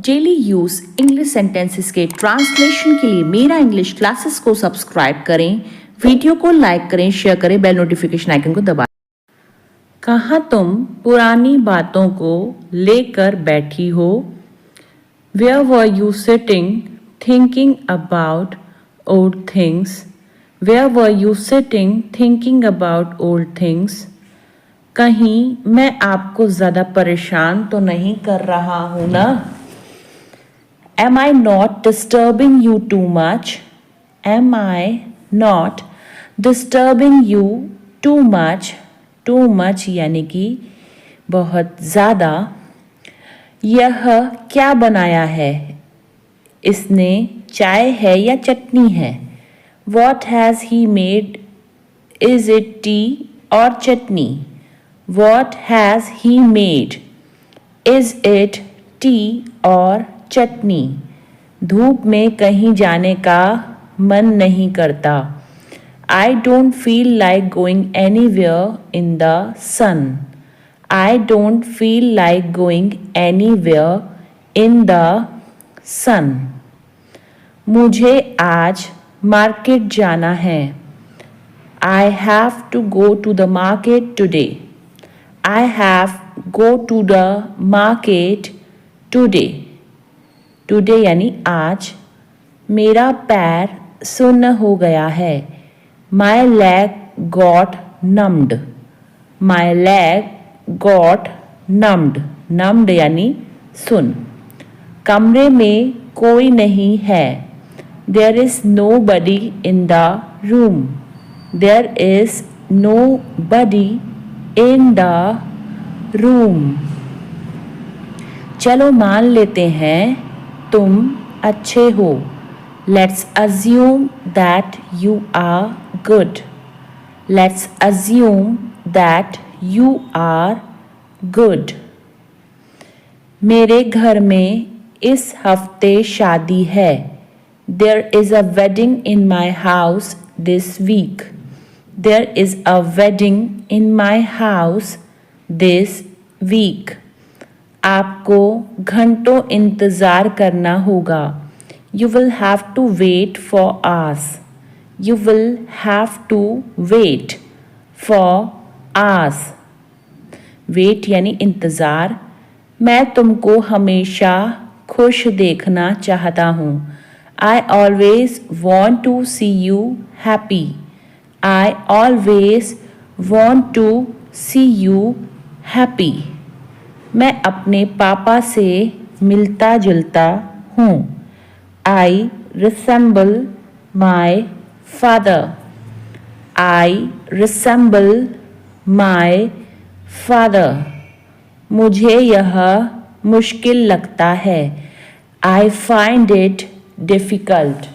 Daily use English sentences के translation के लिए मेरा इंग्लिश क्लासेस को सब्सक्राइब करें, वीडियो को लाइक करें, शेयर करें, बेल नोटिफिकेशन आइकन को दबाएं। कहाँ तुम पुरानी बातों को लेकर बैठी हो? Where were you sitting thinking about old things? Where were you sitting thinking about old things? कहीं मैं आपको ज़्यादा परेशान तो नहीं कर रहा हूँ ना? Am I not disturbing you too much? Am I not disturbing you too much? Too much यानी कि बहुत ज़्यादा। यह क्या बनाया है? इसने चाय है या चटनी है? What has he made? Is it tea or chutney? What has he made? Is it tea or chutney? धूप में कहीं जाने का मन नहीं करता। I don't feel like going anywhere in the sun. I don't feel like going anywhere in the sun. मुझे आज मार्केट जाना है। I have to go to the market today. I have go to the market today. Today यानी आज। मेरा पैर सुन्न हो गया है। My leg got numbed. My leg got numbed. Numbed यानी सुन। कमरे में कोई नहीं है। There is nobody in the room. There is nobody in the room. चलो मान लेते हैं तुम अच्छे हो। Let's assume that you are good. Let's assume that you are good. मेरे घर में इस हफ्ते शादी है। There is a wedding in my house this week. There is a wedding in my house this week. आपको घंटों इंतज़ार करना होगा। You will have to wait for hours. You will have to wait for hours. Wait यानी इंतज़ार। मैं तुमको हमेशा खुश देखना चाहता हूँ। I always want to see you happy. I always want to see you happy. मैं अपने पापा से मिलता जुलता हूँ। I resemble my father. I resemble my father. मुझे यह मुश्किल लगता है। I find it difficult.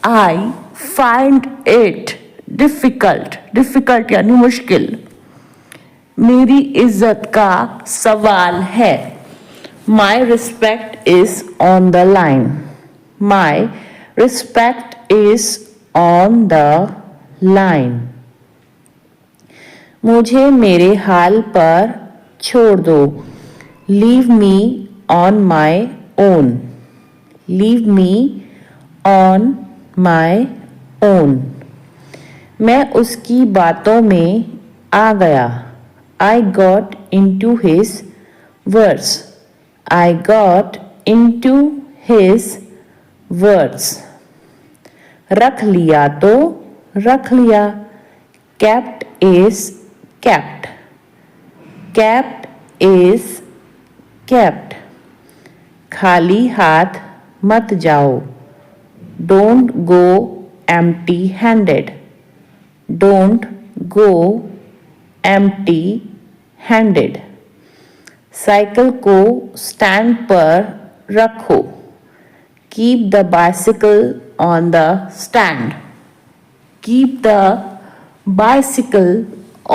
I find it difficult. Difficult यानी मुश्किल। मेरी इज्जत का सवाल है। My respect is on the line. My respect is on the line. मुझे मेरे हाल पर छोड़ दो। Leave me on my own. Leave me on my own. मैं उसकी बातों में आ गया। I got into his words. I got into his words. रख लिया तो रख लिया। Kept is kept. Kept is kept. खाली हाथ मत जाओ। Don't go empty-handed. Don't go empty-handed. Cycle को स्टैंड पर रखो। Keep the bicycle on the stand. Keep the bicycle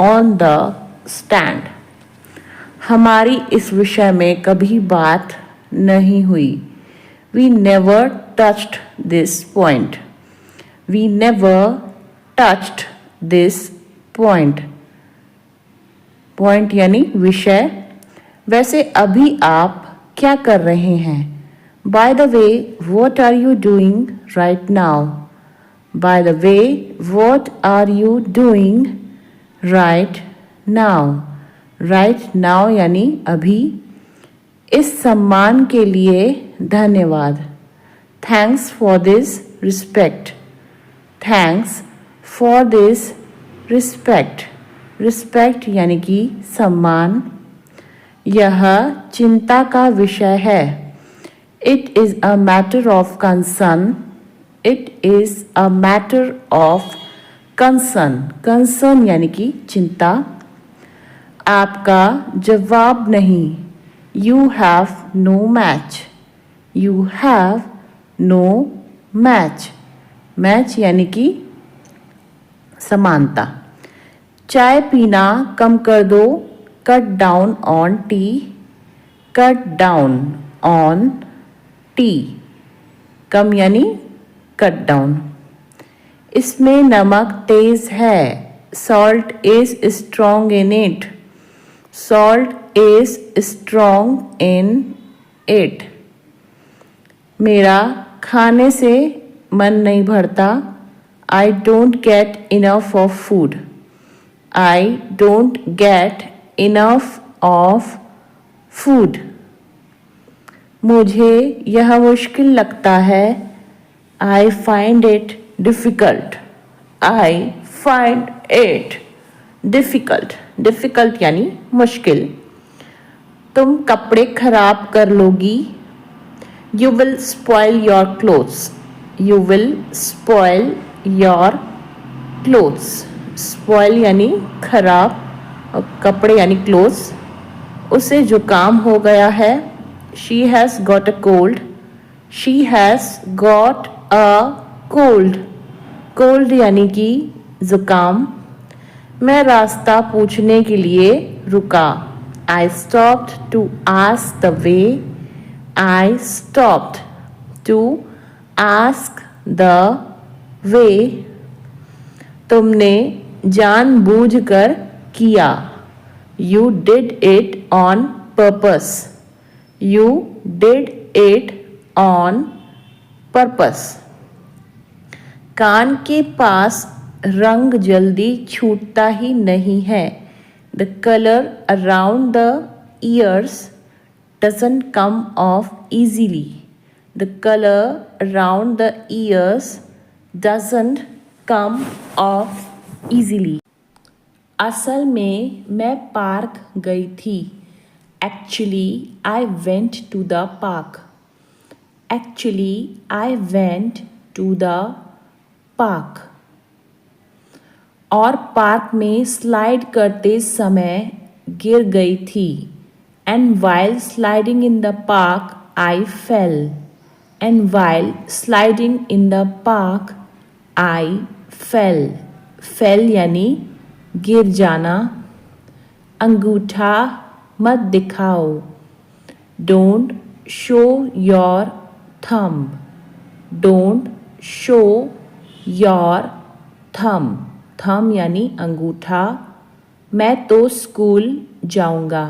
on the stand. हमारी इस विषय में कभी बात नहीं हुई। We never touched this point. We never touched this point. Point यानी विषय। वैसे अभी आप क्या कर रहे हैं? By the way, what are you doing right now? By the way, what are you doing right now? Right now यानी अभी. इस सम्मान के लिए धन्यवाद. Thanks for this respect. Thanks for this respect. Respect यानी कि सम्मान. यह चिंता का विषय है. It is a matter of concern. It is a matter of concern. Concern यानी कि चिंता. आपका जवाब नहीं. You have no match. You have no match. Match यानी कि समानता. चाय पीना कम कर दो. Cut down on tea. Cut down on tea. कम यानी cut down. इसमें नमक तेज है. Salt is strong in it. Salt is strong in it. मेरा खाने से मन नहीं भरता. I don't get enough of food. I don't get enough of food. मुझे यह मुश्किल लगता है. I find it difficult. I find it difficult. Difficult यानी मुश्किल. तुम कपड़े खराब कर लोगी. You will spoil your clothes. You will spoil your clothes. Spoil यानी खराब और कपड़े यानी clothes. उसे जुकाम हो गया है. She has got a cold. She has got a cold. Cold यानी कि जुकाम. मैं रास्ता पूछने के लिए रुका. I stopped to ask the way. I stopped to ask the way. तुमने जानबूझकर किया. You did it on purpose. You did it on purpose. कान के पास रंग जल्दी छूटता ही नहीं है. The color around the ears doesn't come off easily. The color around the ears doesn't come off easily. असल में मैं पार्क गई थी. Actually, I went to the park. Actually, I went to the park. और park में slide करते समय गिर गई थी. And while sliding in the park, I fell. And while sliding in the park, I fell. Fell यानी गिर जाना. अंगूठा मत दिखाओ. Don't show your thumb. Don't show your thumb. Thumb यानी अंगूठा. मैं तो स्कूल जाऊंगा.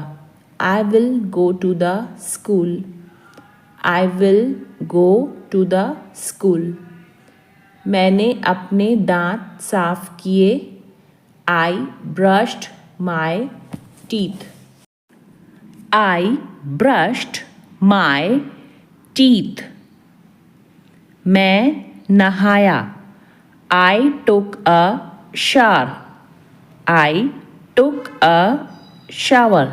I will go to the school. I will go to the school. मैंने अपने दांत साफ किए. I brushed my teeth. I brushed my teeth. मैं नहाया. I took a shower. I took a shower.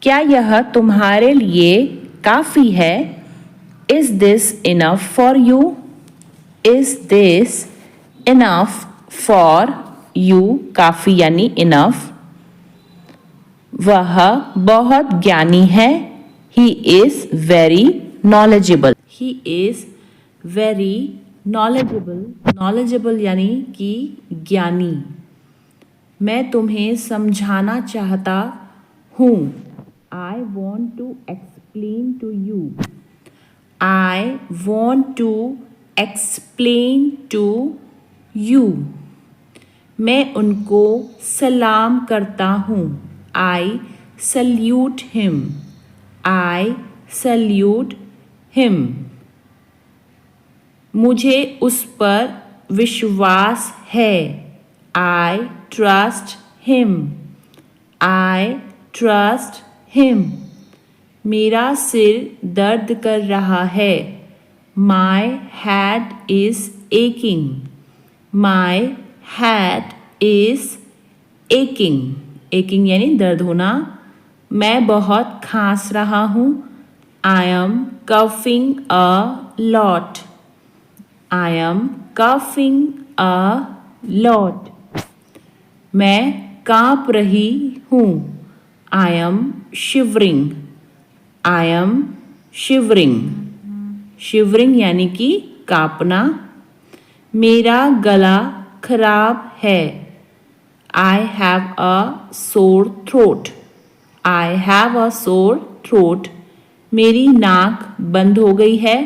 क्या यह तुम्हारे लिए काफ़ी है? Is this enough for you? Is this enough for you? काफ़ी यानी enough. वह बहुत ज्ञानी है. He is very knowledgeable. He is very knowledgeable. Knowledgeable यानी कि ज्ञानी. मैं तुम्हें समझाना चाहता हूँ. I want to explain to you. I want to explain to you. मैं उनको सलाम करता हूँ. I salute him. I salute him. मुझे उस पर विश्वास है. I trust him. I trust him. मेरा सिर दर्द कर रहा है. My head is aching. My head is aching. Aching यानी दर्द होना. मैं बहुत खांस रहा हूँ. I am coughing a lot. I am coughing a lot. मैं काँप रही हूँ. I am shivering. I am shivering. Shivering यानी कि काँपना. मेरा गला खराब है. I have a sore throat. I have a sore throat. मेरी नाक बंद हो गई है.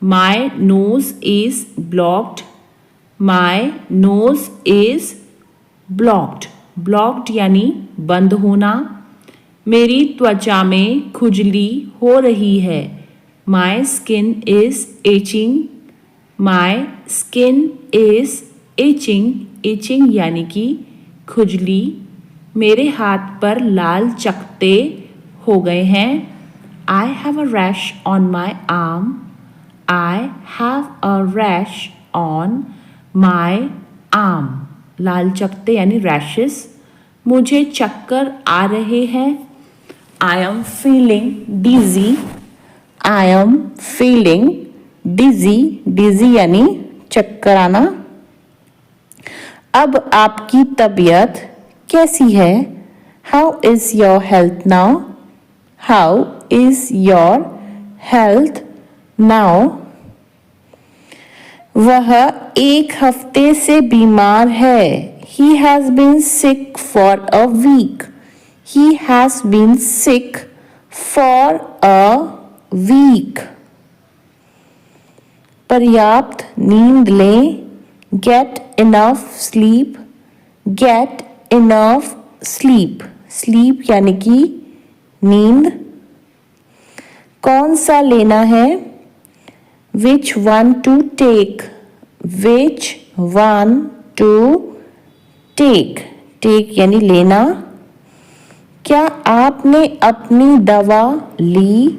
My nose is blocked. My nose is blocked. Blocked यानी बंद होना. मेरी त्वचा में खुजली हो रही है. My skin is itching. My skin is itching. Itching यानी कि खुजली. मेरे हाथ पर लाल चकत्ते हो गए हैं. I have a rash on my arm. I have a rash on my arm. लाल चकत्ते यानी रैशेस. मुझे चक्कर आ रहे हैं. I am feeling dizzy. I am feeling dizzy. Dizzy यानी चक्कर आना. अब आपकी तबीयत कैसी है? How is your health now? How is your health now? वह एक हफ्ते से बीमार है. He has been sick for a week. He has been sick for a week. पर्याप्त नींद लें. Get enough sleep. Get enough sleep. Sleep यानी कि नींद. कौन सा लेना है? Which one to take? Which one to take? Take यानी लेना. क्या आपने अपनी दवा ली?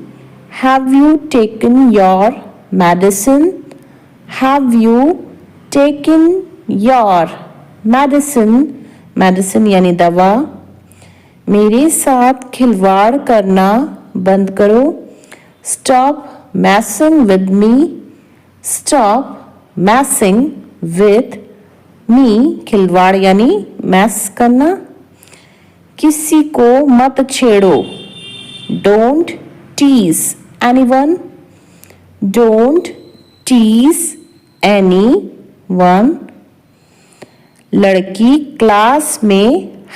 Have you taken your medicine? Have you taken your medicine? Medicine यानी दवा. मेरे साथ खिलवाड़ करना बंद करो. Stop messing with me. Stop messing with me. खिलवाड़ यानी मैस करना. किसी को मत छेड़ो. Don't tease anyone. Don't tease anyone. लड़की क्लास में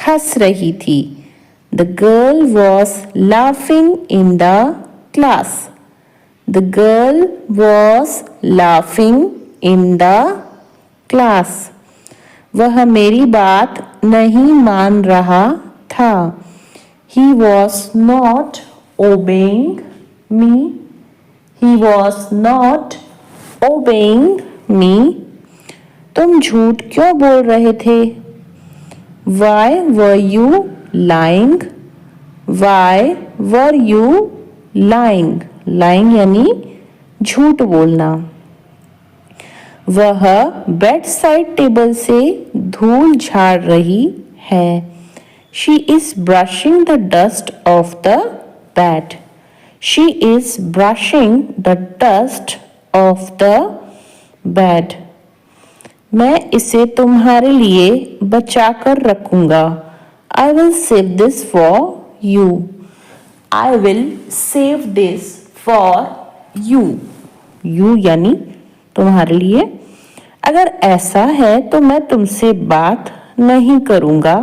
हंस रही थी. The girl was laughing in the class. The girl was laughing in the class. वह मेरी बात नहीं मान रहा था. He was not obeying me. He was not obeying me. तुम झूठ क्यों बोल रहे थे? Why were you lying? Why were you lying? Lying यानी झूठ बोलना. वह बेड साइड टेबल से धूल झाड़ रही है. She is brushing the dust of the bed. She is brushing the dust of the bed. मैं इसे तुम्हारे लिए बचा कर रखूंगा. I will save this for you. I will save this for you. You यानी तुम्हारे लिए. अगर ऐसा है तो मैं तुमसे बात नहीं करूंगा.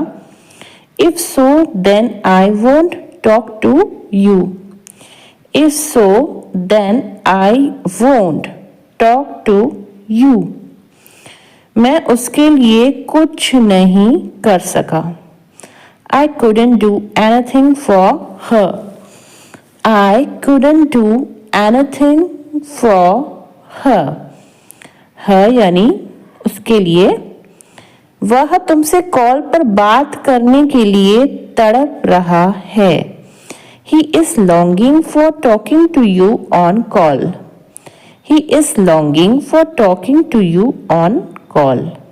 If so, then I won't talk to you. If so, then I won't talk to you. मैं उसके लिए कुछ नहीं कर सका. I couldn't do anything for her. I couldn't do anything for her. her यानी उसके लिए. वह तुमसे कॉल पर बात करने के लिए तड़प रहा है. He is longing for talking to you on call. He is longing for talking to you on call.